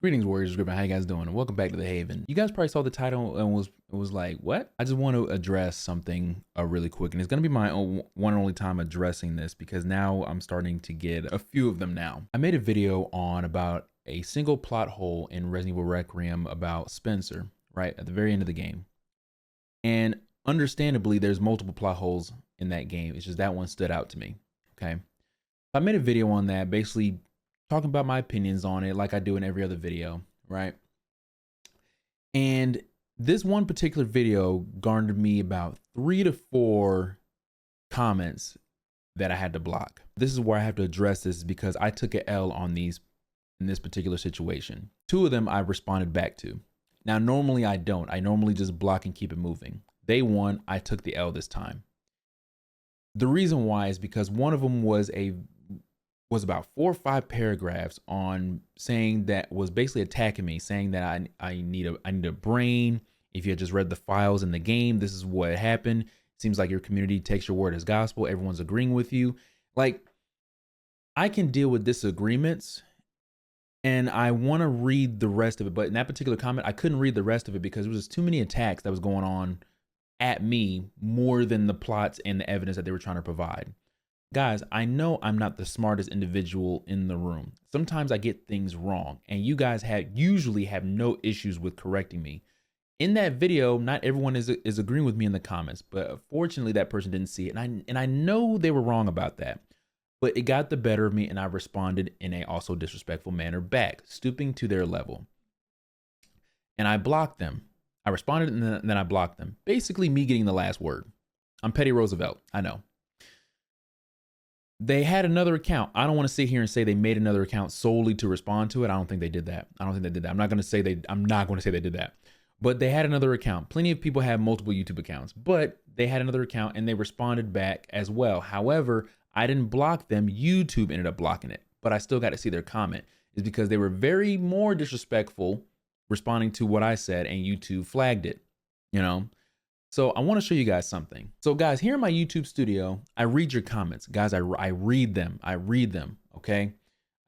Greetings, Warriors Griffin. How you guys doing? And welcome back to the Haven. You guys probably saw the title and was like, what? I just want to address something really quick, and it's going to be my one and only time addressing this because now I'm starting to get a few of them now. I made a video on about a single plot hole in Resident Evil Requiem about Spencer, right at the very end of the game. And understandably, there's multiple plot holes in that game. It's just that one stood out to me. Okay. I made a video on that, basically talking about my opinions on it like I do in every other video, right? And this one particular video garnered me about 3 to 4 comments that I had to block. This is where I have to address this because I took an L on these in this particular situation. 2 of them I responded back to. Now, normally I don't. I normally just block and keep it moving. They won. I took the L this time. The reason why is because one of them was about 4 or 5 paragraphs on saying that was basically attacking me, saying that I need a brain. If you had just read the files in the game, this is what happened. Seems like your community takes your word as gospel. Everyone's agreeing with you. Like, I can deal with disagreements and I want to read the rest of it. But in that particular comment, I couldn't read the rest of it because there was just too many attacks that was going on at me more than the plots and the evidence that they were trying to provide. Guys, I know I'm not the smartest individual in the room. Sometimes I get things wrong, and you guys usually have no issues with correcting me. In that video, not everyone is agreeing with me in the comments, but fortunately that person didn't see it, and I know they were wrong about that. But it got the better of me, and I responded in a also disrespectful manner back, stooping to their level. And I blocked them. I responded and then I blocked them. Basically me getting the last word. I'm Petty Roosevelt, I know. They had another account. I don't want to sit here and say they made another account solely to respond to it. I don't think they did that. I don't think they did that. I'm not going to say they did that. But they had another account. Plenty of people have multiple YouTube accounts, but they had another account and they responded back as well. However, I didn't block them. YouTube ended up blocking it, but I still got to see their comment. Is because they were very more disrespectful responding to what I said, and YouTube flagged it, you know? So I want to show you guys something. So guys, here in my YouTube studio, I read your comments. Guys, I read them. Okay?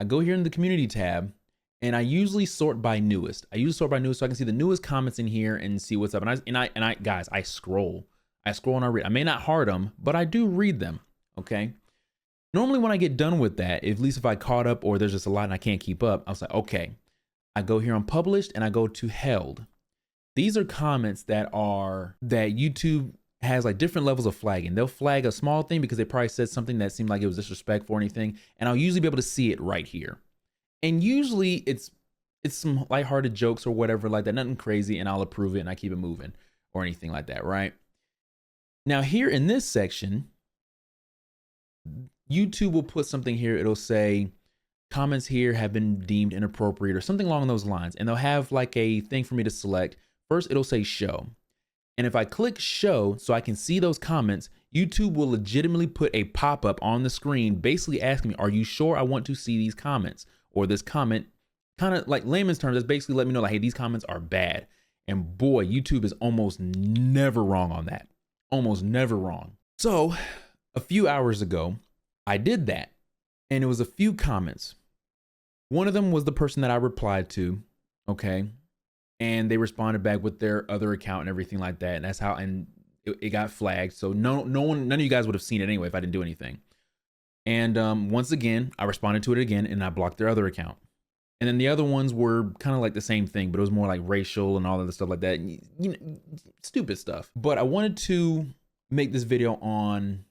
I go here in the community tab and I usually sort by newest. I usually sort by newest so I can see the newest comments in here and see what's up. And guys, I scroll and I read. I may not heart them, but I do read them, okay? Normally when I get done with that, at least if I caught up or there's just a lot and I can't keep up, I was like, okay. I go here on published and I go to held. These are comments that YouTube has like different levels of flagging. They'll flag a small thing because they probably said something that seemed like it was disrespectful or anything. And I'll usually be able to see it right here. And usually it's some lighthearted jokes or whatever like that, nothing crazy, and I'll approve it and I keep it moving or anything like that, right? Now here in this section, YouTube will put something here. It'll say, comments here have been deemed inappropriate or something along those lines. And they'll have like a thing for me to select. First, it'll say show. And if I click show so I can see those comments, YouTube will legitimately put a pop-up on the screen basically asking me, are you sure I want to see these comments? Or this comment, kind of like layman's terms, that's basically letting me know like, hey, these comments are bad. And boy, YouTube is almost never wrong on that. Almost never wrong. So a few hours ago, I did that. And it was a few comments. One of them was the person that I replied to, okay? And they responded back with their other account and everything like that. And that's how, and it got flagged. So none of you guys would have seen it anyway if I didn't do anything. And once again, I responded to it again and I blocked their other account. And then the other ones were kind of like the same thing, but it was more like racial and all of the stuff like that. You know, stupid stuff. But I wanted to make this video on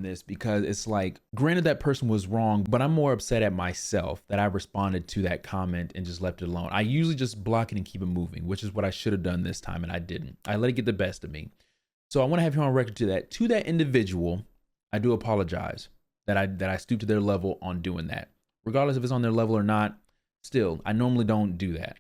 this because it's like, granted that person was wrong, but I'm more upset at myself that I responded to that comment and just left it alone. I usually just block it and keep it moving, which is what I should have done this time, and I didn't. I let it get the best of me. So I want to have you on record to that individual. I do apologize that I stooped to their level on doing that. Regardless if it's on their level or not, still, I normally don't do that.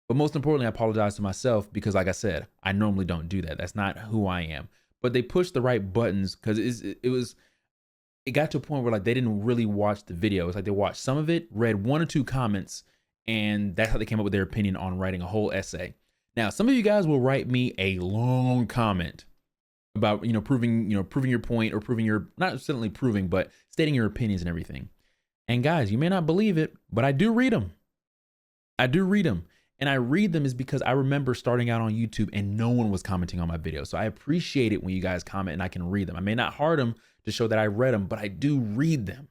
But most importantly, I apologize to myself because like I said, I normally don't do that. That's not who I am. But they pushed the right buttons because it got to a point where like they didn't really watch the video. It's like they watched some of it, read 1 or 2 comments, and that's how they came up with their opinion on writing a whole essay. Now, some of you guys will write me a long comment about, proving your point or not necessarily proving, but stating your opinions and everything. And guys, you may not believe it, but I do read them. I do read them. And I read them is because I remember starting out on YouTube and no one was commenting on my video. So I appreciate it when you guys comment and I can read them. I may not heart them to show that I read them, but I do read them.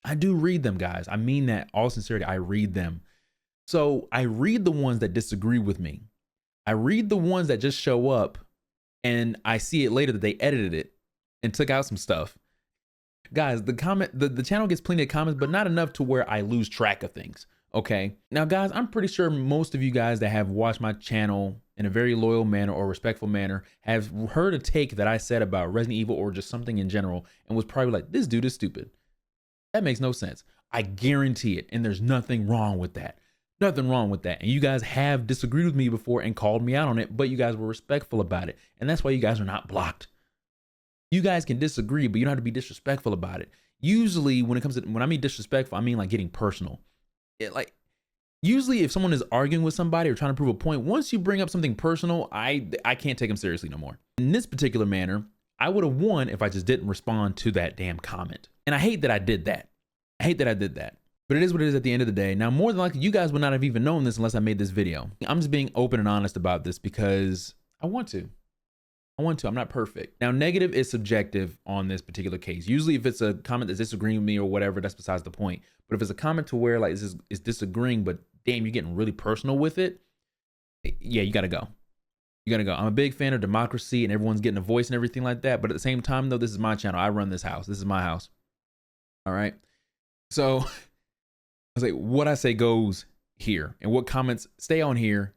I do read them, guys. I mean that all sincerity, I read them. So I read the ones that disagree with me. I read the ones that just show up and I see it later that they edited it and took out some stuff. Guys, the channel gets plenty of comments, but not enough to where I lose track of things. Okay. Now, guys, I'm pretty sure most of you guys that have watched my channel in a very loyal manner or respectful manner have heard a take that I said about Resident Evil or just something in general and was probably like, this dude is stupid. That makes no sense. I guarantee it. And there's nothing wrong with that. Nothing wrong with that. And you guys have disagreed with me before and called me out on it, but you guys were respectful about it. And that's why you guys are not blocked. You guys can disagree, but you don't have to be disrespectful about it. Usually when I mean disrespectful, I mean like getting personal. Usually if someone is arguing with somebody or trying to prove a point, once you bring up something personal, I can't take them seriously no more. In this particular manner, I would have won if I just didn't respond to that damn comment. And I hate that I did that. I hate that I did that. But it is what it is at the end of the day. Now, more than likely, you guys would not have even known this unless I made this video. I'm just being open and honest about this because I want to. I'm not perfect. Now, negative is subjective on this particular case. Usually if it's a comment that's disagreeing with me or whatever, that's besides the point. But if it's a comment to where like it's disagreeing, but damn, you're getting really personal with it. Yeah, you gotta go. You gotta go. I'm a big fan of democracy and everyone's getting a voice and everything like that. But at the same time though, this is my channel. I run this house. This is my house. All right. So I was like, what I say goes here and what comments stay on here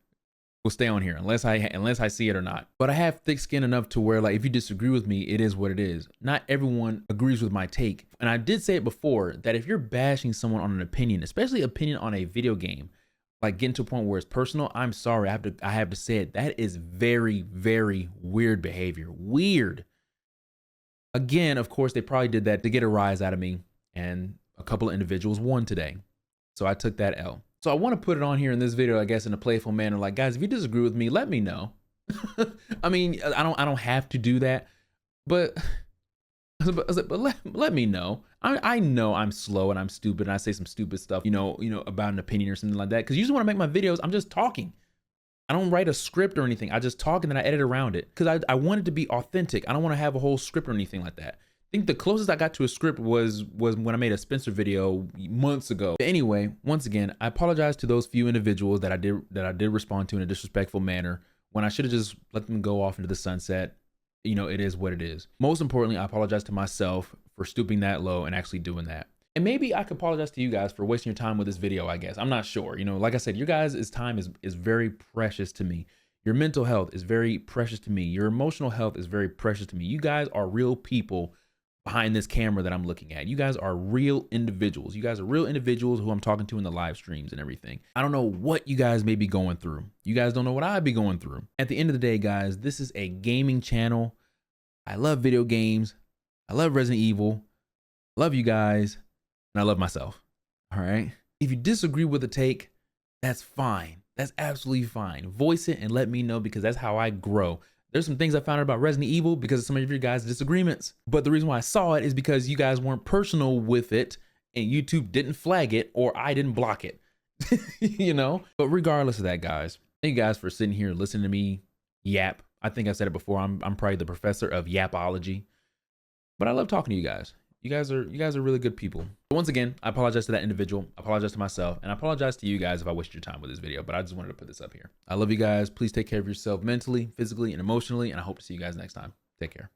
will stay on here unless I see it or not. But I have thick skin enough to where like if you disagree with me, it is what it is. Not everyone agrees with my take. And I did say it before that if you're bashing someone on an opinion, especially opinion on a video game, like getting to a point where it's personal, I'm sorry, I have to say it. That is very, very weird behavior. Weird. Again, of course, they probably did that to get a rise out of me, and a couple of individuals won today. So I took that L. So I want to put it on here in this video, I guess, in a playful manner. Like, guys, if you disagree with me, let me know. I mean, I don't have to do that, but let me know. I know I'm slow and I'm stupid and I say some stupid stuff, you know, about an opinion or something like that. Because usually when I make my videos, I'm just talking. I don't write a script or anything. I just talk and then I edit around it because I want it to be authentic. I don't want to have a whole script or anything like that. I think the closest I got to a script was when I made a Spencer video months ago. But anyway, once again, I apologize to those few individuals that I did respond to in a disrespectful manner when I should have just let them go off into the sunset. You know, it is what it is. Most importantly, I apologize to myself for stooping that low and actually doing that. And maybe I could apologize to you guys for wasting your time with this video, I guess. I'm not sure. You know, like I said, your guys' time is very precious to me. Your mental health is very precious to me. Your emotional health is very precious to me. You guys are real people behind this camera that I'm looking at. You guys are real individuals. You guys are real individuals who I'm talking to in the live streams and everything. I don't know what you guys may be going through. You guys don't know what I'd be going through. At the end of the day, guys, this is a gaming channel. I love video games. I love Resident Evil. I love you guys. And I love myself. All right. If you disagree with the take, that's fine. That's absolutely fine. Voice it and let me know because that's how I grow. There's some things I found out about Resident Evil because of some of your guys' disagreements. But the reason why I saw it is because you guys weren't personal with it and YouTube didn't flag it or I didn't block it, you know? But regardless of that, guys, thank you guys for sitting here listening to me yap. I think I said it before. I'm probably the professor of Yapology, but I love talking to you guys. You guys are really good people. But once again, I apologize to that individual. I apologize to myself and I apologize to you guys if I wasted your time with this video, but I just wanted to put this up here. I love you guys. Please take care of yourself mentally, physically, and emotionally. And I hope to see you guys next time. Take care.